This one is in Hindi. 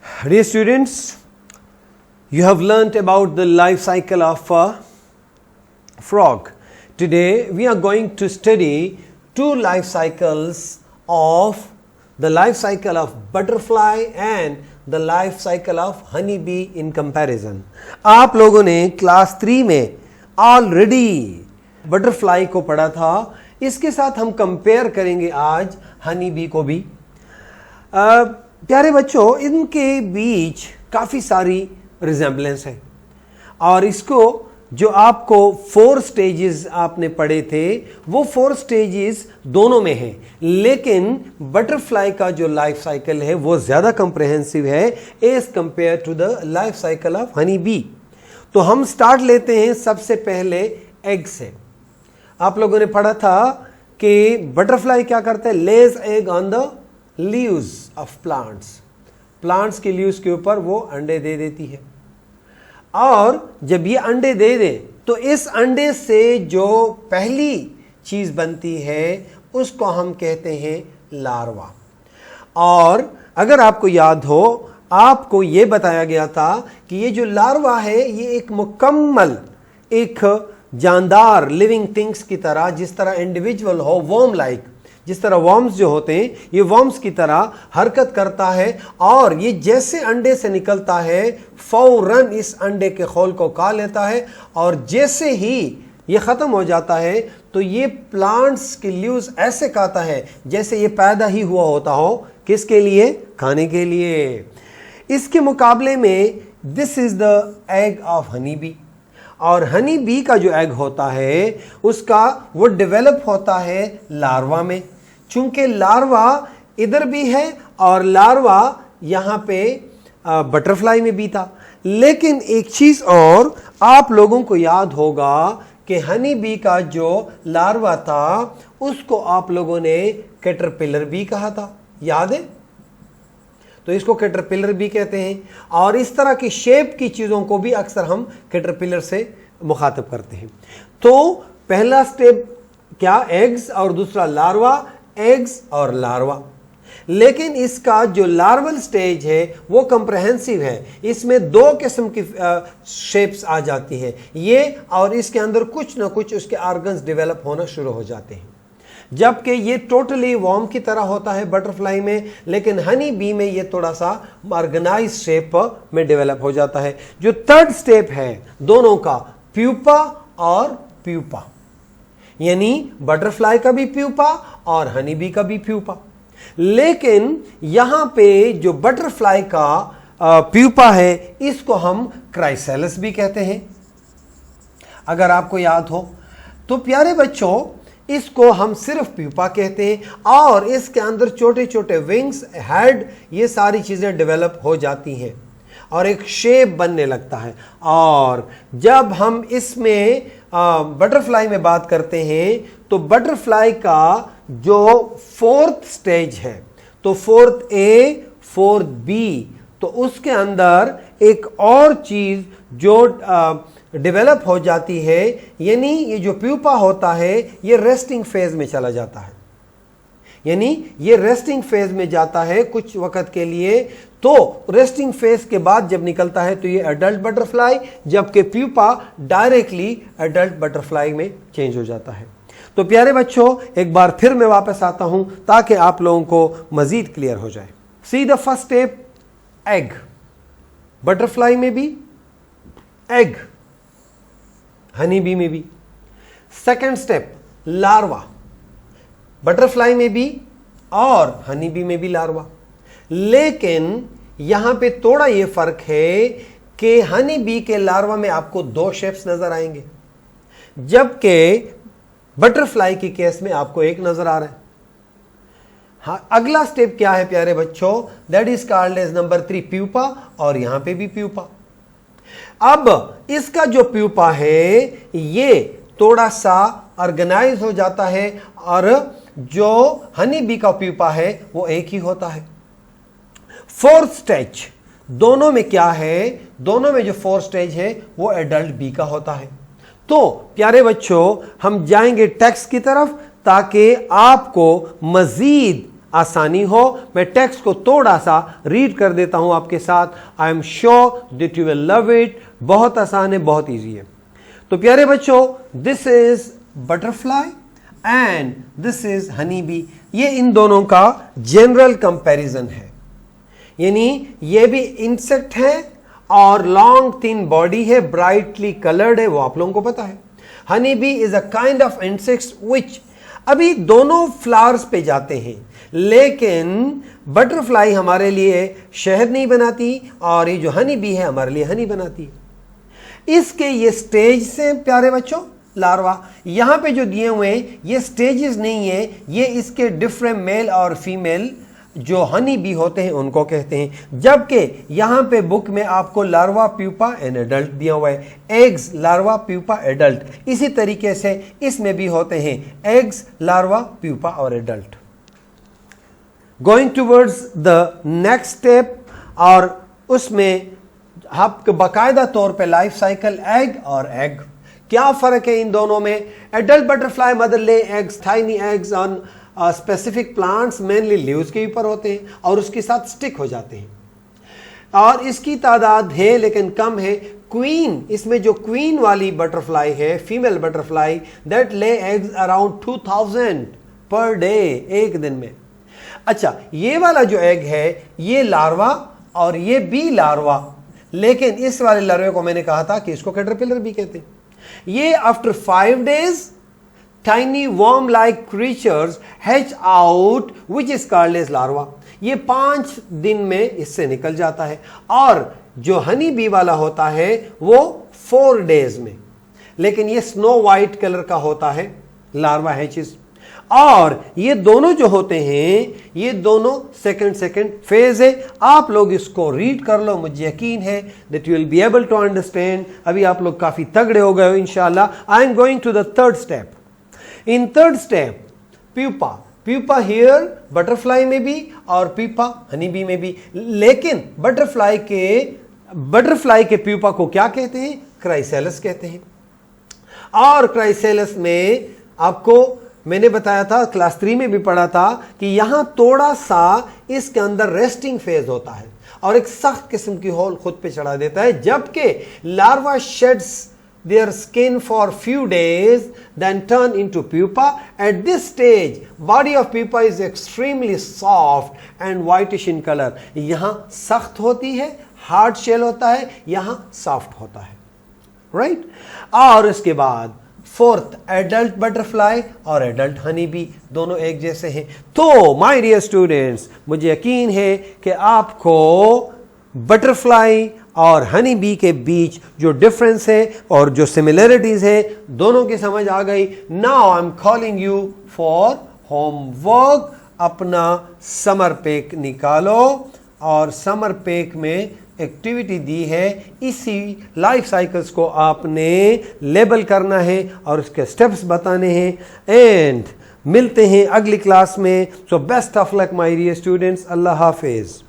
Dear students, you have learnt about the life cycle of a frog. Today we are going to study two life cycles of the life cycle of butterfly and the life cycle of honeybee in comparison. आप लोगों ने क्लास 3 में ऑलरेडी बटरफ्लाई को पढ़ा था, इसके साथ हम कंपेयर करेंगे आज हनी बी को भी। प्यारे बच्चों, इनके बीच काफ़ी सारी रिजेम्बलेंस है और इसको जो आपको 4 स्टेजेस आपने पढ़े थे वो 4 स्टेजेस दोनों में है, लेकिन बटरफ्लाई का जो लाइफ साइकिल है वो ज़्यादा कंप्रहेंसिव है as compare to the life cycle of honey bee. तो हम स्टार्ट लेते हैं सबसे पहले एग से। आप लोगों ने पढ़ा था कि बटरफ्लाई क्या करता है, lays egg on the leaves of plants के लीव्स के ऊपर वो अंडे दे देती है और जब ये अंडे दे दे तो इस अंडे से जो पहली चीज बनती है उसको हम कहते हैं लार्वा। और अगर आपको याद हो, आपको ये बताया गया था कि ये जो लार्वा है ये एक मुकम्मल एक जानदार लिविंग थिंग्स की तरह, जिस तरह इंडिविजुअल हो वर्म लाइक, जिस तरह वर्म्स जो होते हैं ये वर्म्स की तरह हरकत करता है और ये जैसे अंडे से निकलता है फौरन इस अंडे के खोल को खा लेता है और जैसे ही ये ख़त्म हो जाता है तो ये प्लांट्स के लीव्स ऐसे खाता है जैसे ये पैदा ही हुआ होता हो। किसके लिए? खाने के लिए। इसके मुकाबले में this is the egg of honey B, और हनी बी का जो एग होता है उसका वो डेवलप होता है लार्वा में। चूंकि लार्वा इधर भी है और लार्वा यहाँ पे बटरफ्लाई में भी था, लेकिन एक चीज़ और आप लोगों को याद होगा कि हनी बी का जो लार्वा था उसको आप लोगों ने कैटरपिलर भी कहा था, याद है? तो इसको कैटरपिलर भी कहते हैं और इस तरह की शेप की चीज़ों को भी अक्सर हम कैटरपिलर से मुखातब करते हैं। तो पहला स्टेप क्या, एग्स, और दूसरा लार्वा, एग्स और लार्वा। लेकिन इसका जो लार्वल स्टेज है वो कंप्रहेंसिव है, इसमें 2 किस्म की शेप्स आ जाती हैं ये, और इसके अंदर कुछ ना कुछ उसके ऑर्गन्स डेवलप होना शुरू हो जाते हैं, जबकि ये टोटली वॉर्म की तरह होता है बटरफ्लाई में, लेकिन हनी बी में ये थोड़ा सा ऑर्गेनाइज शेप में डेवलप हो जाता है। जो थर्ड स्टेप है दोनों का, प्यूपा और प्यूपा, यानी बटरफ्लाई का भी प्यूपा और हनी बी का भी प्यूपा। लेकिन यहां पे जो बटरफ्लाई का प्यूपा है इसको हम क्राइसेलस भी कहते हैं, अगर आपको याद हो तो। प्यारे बच्चों, इसको हम सिर्फ प्यूपा कहते हैं और इसके अंदर छोटे छोटे विंग्स, हेड, ये सारी चीज़ें डेवलप हो जाती हैं और एक शेप बनने लगता है। और जब हम इसमें बटरफ्लाई में बात करते हैं तो बटरफ्लाई का जो 4th स्टेज है, तो 4th ए, 4th बी, तो उसके अंदर एक और चीज़ जो डेवलप हो जाती है, यानी ये जो प्यूपा होता है ये रेस्टिंग फेज में चला जाता है, यानी ये रेस्टिंग फेज में जाता है कुछ वक्त के लिए। तो रेस्टिंग फेज के बाद जब निकलता है तो ये एडल्ट बटरफ्लाई, जबकि प्यूपा डायरेक्टली एडल्ट बटरफ्लाई में चेंज हो जाता है। तो प्यारे बच्चों, एक बार फिर मैं वापस आता हूं ताकि आप लोगों को मजीद क्लियर हो जाए। See the first step, egg, butterfly में भी एग, हनी बी में भी। सेकेंड स्टेप, लार्वा, बटरफ्लाई में भी और हनी बी में भी लार्वा। लेकिन यहां पे थोड़ा ये फर्क है कि हनी बी के लार्वा में आपको 2 शेप्स नजर आएंगे, जबकि बटरफ्लाई के केस में आपको एक नजर आ रहा है। हाँ, अगला स्टेप क्या है प्यारे बच्चों, that is called as number 3 pupa, और यहां पे भी प्यूपा। अब इसका जो प्यूपा है ये थोड़ा सा ऑर्गेनाइज हो जाता है और जो हनी बी का प्यूपा है वो एक ही होता है। 4th स्टेज दोनों में क्या है, दोनों में जो 4th स्टेज है वो एडल्ट बी का होता है। तो प्यारे बच्चों, हम जाएंगे टेक्स्ट की तरफ ताकि आपको मजीद आसानी हो, मैं टेक्स्ट को थोड़ा सा रीड कर देता हूं आपके साथ। I am sure that you will love it. बहुत आसान है, बहुत इजी है। तो प्यारे बच्चों, this is butterfly and this is honey bee. ये इन दोनों का जनरल कंपैरिजन है, यानी ये भी इंसेक्ट है और लॉन्ग थिन बॉडी है, ब्राइटली कलर्ड है, वो आप लोगों को पता है। Honey bee is a kind of insects विच, अभी दोनों फ्लावर्स पे जाते हैं, लेकिन बटरफ्लाई हमारे लिए शहद नहीं बनाती और ये जो हनी बी है हमारे लिए हनी बनाती है। इसके ये स्टेज से प्यारे बच्चों, लार्वा यहां पे जो दिए हुए हैं ये स्टेजेस नहीं है, ये इसके डिफरेंट मेल और फीमेल जो हनी बी होते हैं उनको कहते हैं। जबकि यहां पे बुक में आपको लार्वा, प्यूपा एंड एडल्ट दिया हुआ है, एग्स, लार्वा, प्यूपा, एडल्ट। इसी तरीके से इसमें भी होते हैं एग्स, लार्वा, प्यूपा और adult. Going towards the next step, और उसमें आप बाकायदा तौर पे लाइफ साइकिल एग और एग, क्या फर्क है इन दोनों में। Adult butterfly mother lay eggs, tiny eggs on specific plants, mainly leaves के ऊपर होते हैं और उसके साथ स्टिक हो जाते हैं, और इसकी तादाद है लेकिन कम है। क्वीन, इसमें जो क्वीन वाली बटरफ्लाई है, female butterfly, that lay eggs around 2000 per day, एक दिन में। अच्छा, ये वाला जो एग है ये लार्वा और ये बी लार्वा, लेकिन इस वाले लार्वे को मैंने कहा था कि इसको कैटरपिलर भी कहते हैं। ये after 5 days tiny worm like creatures hatch out which is called as larva। ये 5 दिन में इससे निकल जाता है, और जो हनी बी वाला होता है वो 4 days में, लेकिन ये स्नो वाइट कलर का होता है, लार्वा हैचेस। और ये दोनों जो होते हैं ये दोनों सेकंड फेज है। आप लोग इसको रीड कर लो, मुझे यकीन है that you will be able to understand. अभी आप लोग काफी तगड़े हो गए हो इंशाल्लाह। I am going to the third step. In third step, pupa, pupa here butterfly में भी और प्यूपा हनी बी में भी, लेकिन बटरफ्लाई के प्यूपा को क्या कहते हैं, क्राइसेलस कहते हैं। और क्राइसेलस में आपको मैंने बताया था, क्लास 3 में भी पढ़ा था कि यहां थोड़ा सा इसके अंदर रेस्टिंग फेज होता है और एक सख्त किस्म की होल खुद पे चढ़ा देता है, जबकि larva shades their skin for few days then turn into pupa। At this stage body of pupa is extremely soft and whitish in color। यहां सख्त होती है, हार्ड शेल होता है, यहां सॉफ्ट होता है, राइट। और इसके बाद फोर्थ, एडल्ट बटरफ्लाई और एडल्ट हनी बी दोनों एक जैसे हैं। तो माय डियर स्टूडेंट्स, मुझे यकीन है कि आपको बटरफ्लाई और हनी बी के बीच जो डिफरेंस है और जो सिमिलरिटीज है दोनों की समझ आ गई। Now I am calling you for homework. अपना समर पैक निकालो, और समर पैक में एक्टिविटी दी है, इसी लाइफ साइकिल्स को आपने लेबल करना है और उसके स्टेप्स बताने हैं। एंड मिलते हैं अगली क्लास में। So best of luck my dear students. अल्लाह हाफिज।